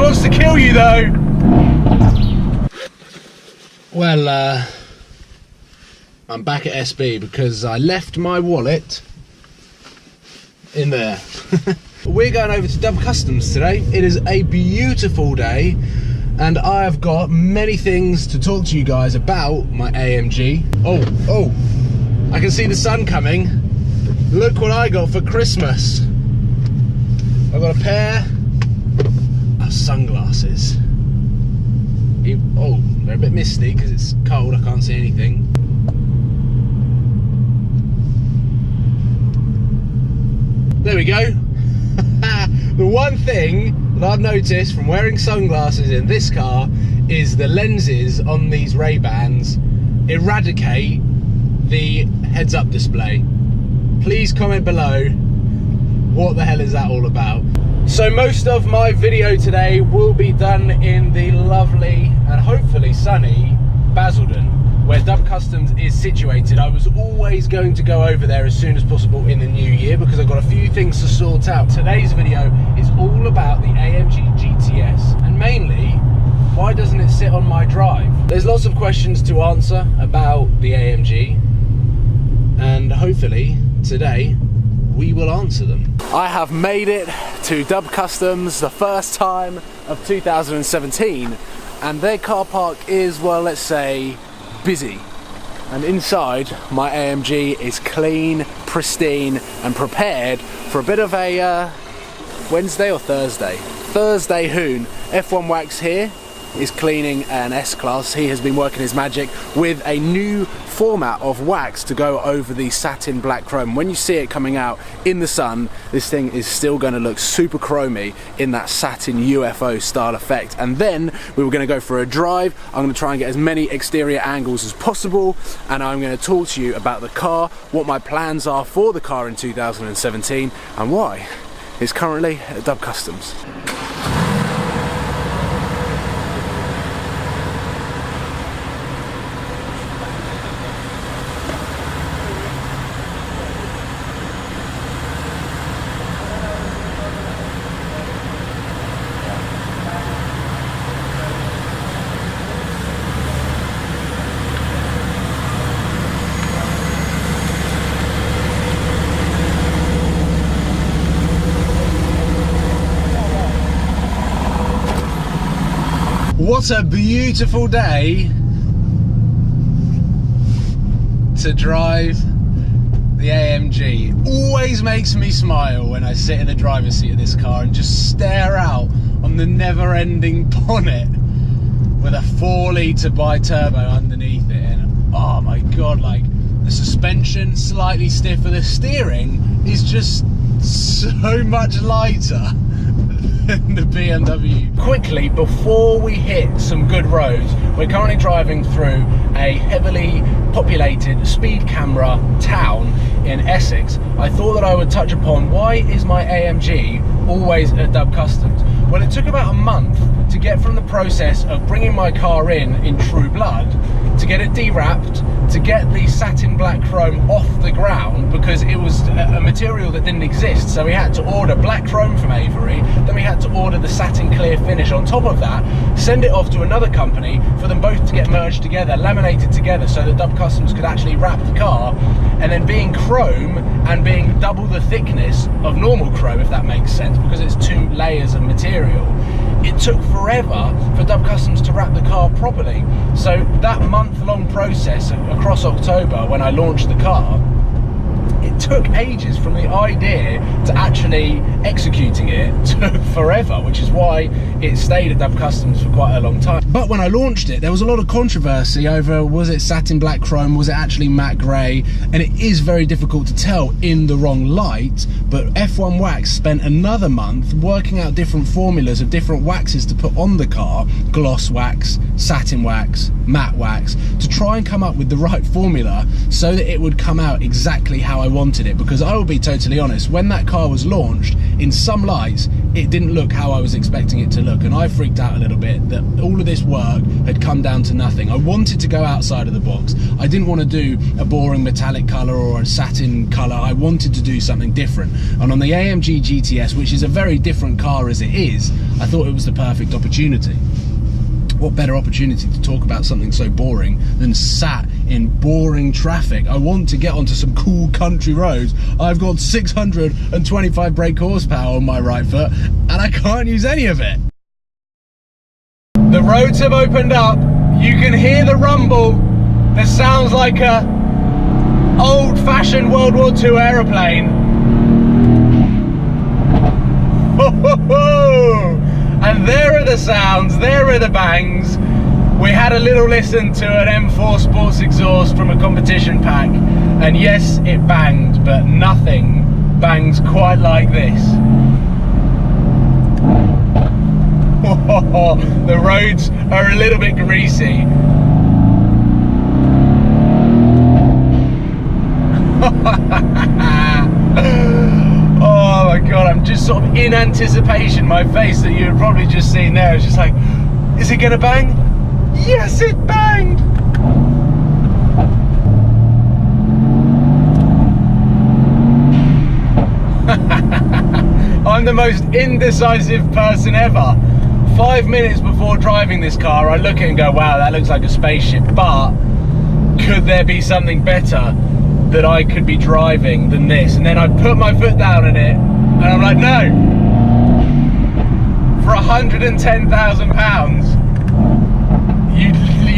wants to kill you though. Well, I'm back at SB because I left my wallet in there. We're going over to Dub Customs today. It is a beautiful day and I have got many things to talk to you guys about my AMG. Oh, I can see the sun coming. Look what I got for Christmas. I've got a pair of sunglasses. Oh, they're a bit misty because it's cold, I can't see anything. There we go. The one thing that I've noticed from wearing sunglasses in this car is the lenses on these Ray-Bans eradicate the heads-up display. Please comment below, what the hell is that all about? So most of my video today will be done in the lovely and hopefully sunny Basildon, where Dub Customs is situated. I was always going to go over there as soon as possible in the new year because I've got a few things to sort out. Today's video is all about the AMG GT-S and mainly, why doesn't it sit on my drive? There's lots of questions to answer about the AMG and hopefully today we will answer them. I have made it to Dub Customs, the first time of 2017, and their car park is, well, let's say, busy. And inside, my AMG is clean, pristine, and prepared for a bit of a Wednesday or Thursday? Thursday hoon. F1 Wax here is cleaning an S-Class. He has been working his magic with a new format of wax to go over the satin black chrome. When you see it coming out in the sun, this thing is still going to look super chromy in that satin UFO style effect. And then we were going to go for a drive. I'm going to try and get as many exterior angles as possible, and I'm going to talk to you about the car, what my plans are for the car in 2017, and why it's currently at Dub Customs. What a beautiful day to drive the AMG. Always makes me smile when I sit in the driver's seat of this car and just stare out on the never-ending bonnet with a 4-litre bi-turbo underneath it. And oh my god, like the suspension slightly stiffer, the steering is just so much lighter than the BMW. Quickly, before we hit some good roads, we're currently driving through a heavily populated speed camera town in Essex. I thought that I would touch upon why is my AMG always at Dub Customs. Well, it took about a month to get from the process of bringing my car in true blood, to get it dewrapped, to get the satin black chrome off the ground because it was a material that didn't exist. So we had to order black chrome from Avery, then we had to order the satin clear finish on top of that, send it off to another company for them both to get merged together, laminated together so that Dub Customs could actually wrap the car, and then being chrome and being double the thickness of normal chrome, if that makes sense, because it's 2 layers of material, it took forever for Dub Customs to wrap the car properly. So that month-long process across October when I launched the car, it took ages from the idea to actually executing it, took forever, which is why it stayed at Dub Customs for quite a long time. But when I launched it, there was a lot of controversy over, was it satin black chrome, was it actually matte grey, and it is very difficult to tell in the wrong light. But F1 Wax spent another month working out different formulas of different waxes to put on the car, gloss wax, satin wax, matte wax, to try and come up with the right formula so that it would come out exactly how I wanted it. Because I will be totally honest, when that car was launched, in some lights it didn't look how I was expecting it to look, and I freaked out a little bit that all of this work had come down to nothing. I wanted to go outside of the box. I didn't want to do a boring metallic colour or a satin colour. I wanted to do something different, and on the AMG GT-S, which is a very different car as it is, I thought it was the perfect opportunity. What better opportunity to talk about something so boring than sat in boring traffic? I want to get onto some cool country roads. I've got 625 brake horsepower on my right foot and I can't use any of it. The roads have opened up. You can hear the rumble that sounds like a old-fashioned World War II aeroplane. And there are the sounds, there are the bangs. We had a little listen to an M4 Sports exhaust from a competition pack, and yes, it banged, but nothing bangs quite like this. The roads are a little bit greasy. Oh my god, I'm just sort of in anticipation. My face that you had probably just seen there is just like, is it gonna bang? Yes, it banged! I'm the most indecisive person ever. 5 minutes before driving this car, I look at it and go, wow, that looks like a spaceship, but could there be something better that I could be driving than this? And then I put my foot down in it, and I'm like, no! For £110,000, you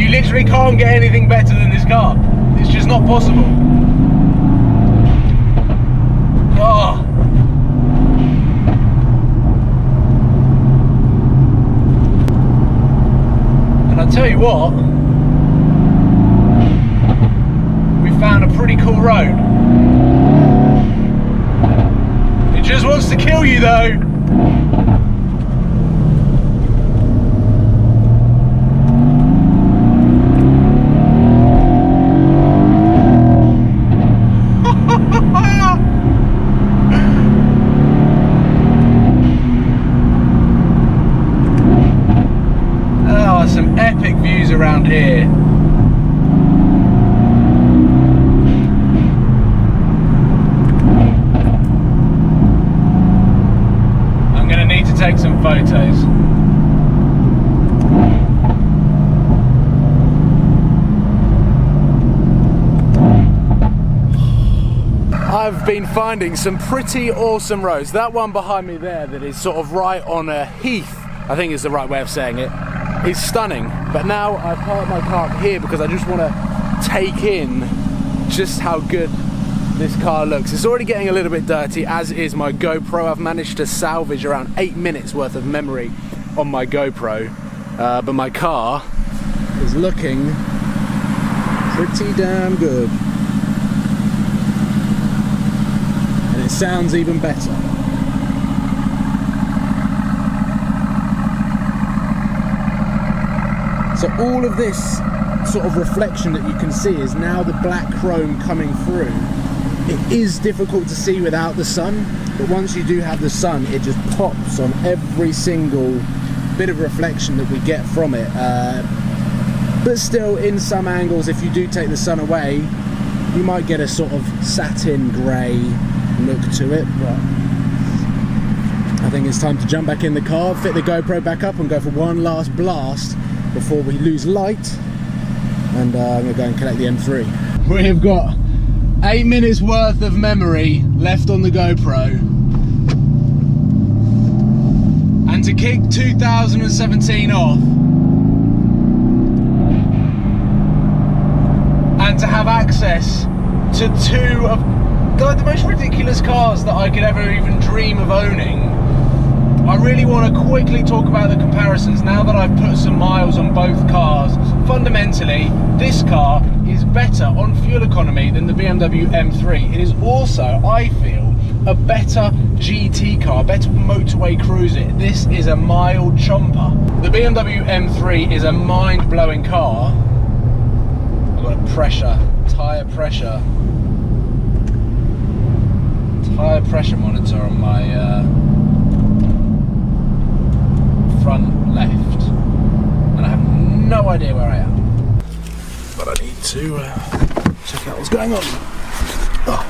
literally can't get anything better than this car. It's just not possible. Oh. And I'll tell you what, we found a pretty cool road. It just wants to kill you though. Oh, some epic views around here. Take some photos. I've been finding some pretty awesome roads. That one behind me there that is sort of right on a heath, I think is the right way of saying it, is stunning. But now I've parked my car up here because I just want to take in just how good this car looks. It's already getting a little bit dirty, as is my GoPro. I've managed to salvage around 8 minutes worth of memory on my GoPro, but my car is looking pretty damn good. And it sounds even better. So all of this sort of reflection that you can see is now the black chrome coming through. It is difficult to see without the sun, but once you do have the sun, it just pops on every single bit of reflection that we get from it. But still, in some angles, if you do take the sun away, you might get a sort of satin grey look to it. But I think it's time to jump back in the car, fit the GoPro back up and go for one last blast before we lose light. And I'm going to go and collect the M3. We have got 8 minutes worth of memory left on the GoPro, and to kick 2017 off and to have access to two of the most ridiculous cars that I could ever even dream of owning, I really want to quickly talk about the comparisons now that I've put some miles on both cars. Fundamentally, this car is better on fuel economy than the BMW M3. It is also, I feel, a better GT car, better motorway cruiser. This is a mild chomper. The BMW M3 is a mind-blowing car. I've got a tyre pressure monitor on my front left, and I have no idea where I am. But I need to check out what's going on. Oh.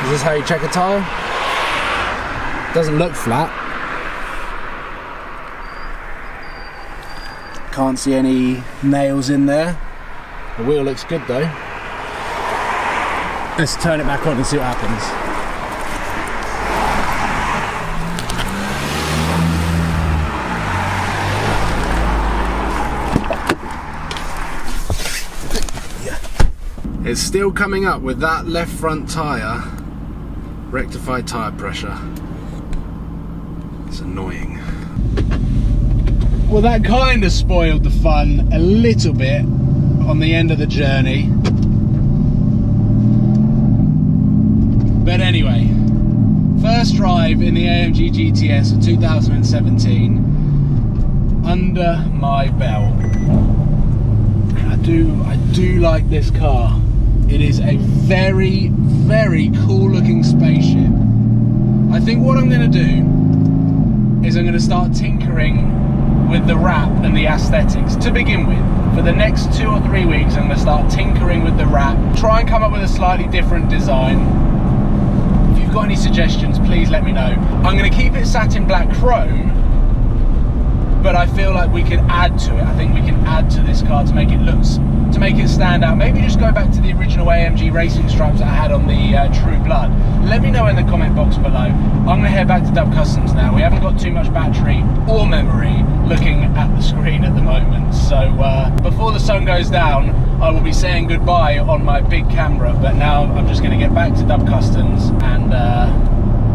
Is this how you check a tyre? Doesn't look flat. Can't see any nails in there. The wheel looks good though. Let's turn it back on and see what happens. It's still coming up with that left front tyre. Rectified tyre pressure. It's annoying. Well, that kind of spoiled the fun a little bit on the end of the journey. But anyway, first drive in the AMG GT-S of 2017 under my belt. I do like this car. It is a very, very cool looking spaceship. I think what I'm going to do is I'm going to start tinkering with the wrap and the aesthetics to begin with. For the next 2 or 3 weeks, I'm going to start tinkering with the wrap, try and come up with a slightly different design. If you've got any suggestions, please let me know. I'm going to keep it satin black chrome, but I feel like we can add to it. I think we can add to this car to make it stand out. Maybe just go back to the original AMG racing stripes that I had on the True Blood. Let me know in the comment box below. I'm going to head back to Dub Customs now. We haven't got too much battery or memory looking at the screen at the moment. So before the sun goes down, I will be saying goodbye on my big camera. But now I'm just going to get back to Dub Customs and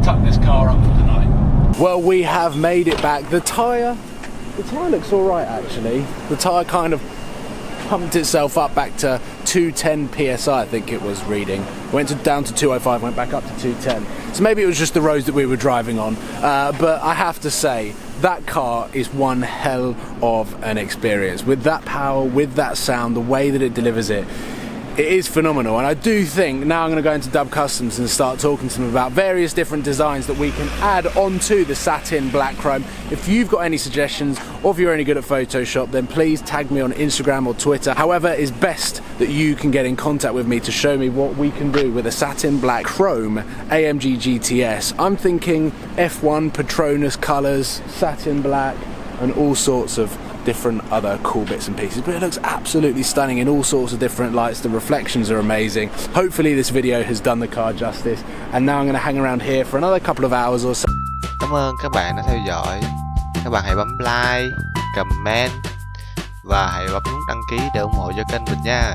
tuck this car up for the night. Well, we have made it back. The tyre looks all right actually. The tyre kind of pumped itself up back to 210 psi, I think it was reading. Went down to 205, went back up to 210. So maybe it was just the roads that we were driving on. But I have to say, that car is one hell of an experience. With that power, with that sound, the way that it delivers it, it is phenomenal. And I do think now I'm going to go into Dub Customs and start talking to them about various different designs that we can add onto the satin black chrome. If you've got any suggestions, or if you're any good at Photoshop, then please tag me on Instagram or Twitter. However is best that you can get in contact with me to show me what we can do with a satin black chrome AMG GT-S. I'm thinking F1 Patronus colours, satin black, and all sorts of different other cool bits and pieces, but it looks absolutely stunning in all sorts of different lights. The reflections are amazing. Hopefully this video has done the car justice, and now I'm going to hang around here for another couple of hours or so. Cảm ơn các bạn đã theo dõi. Các bạn hãy bấm like, comment và hãy bấm nút đăng ký để ủng hộ cho kênh mình nha.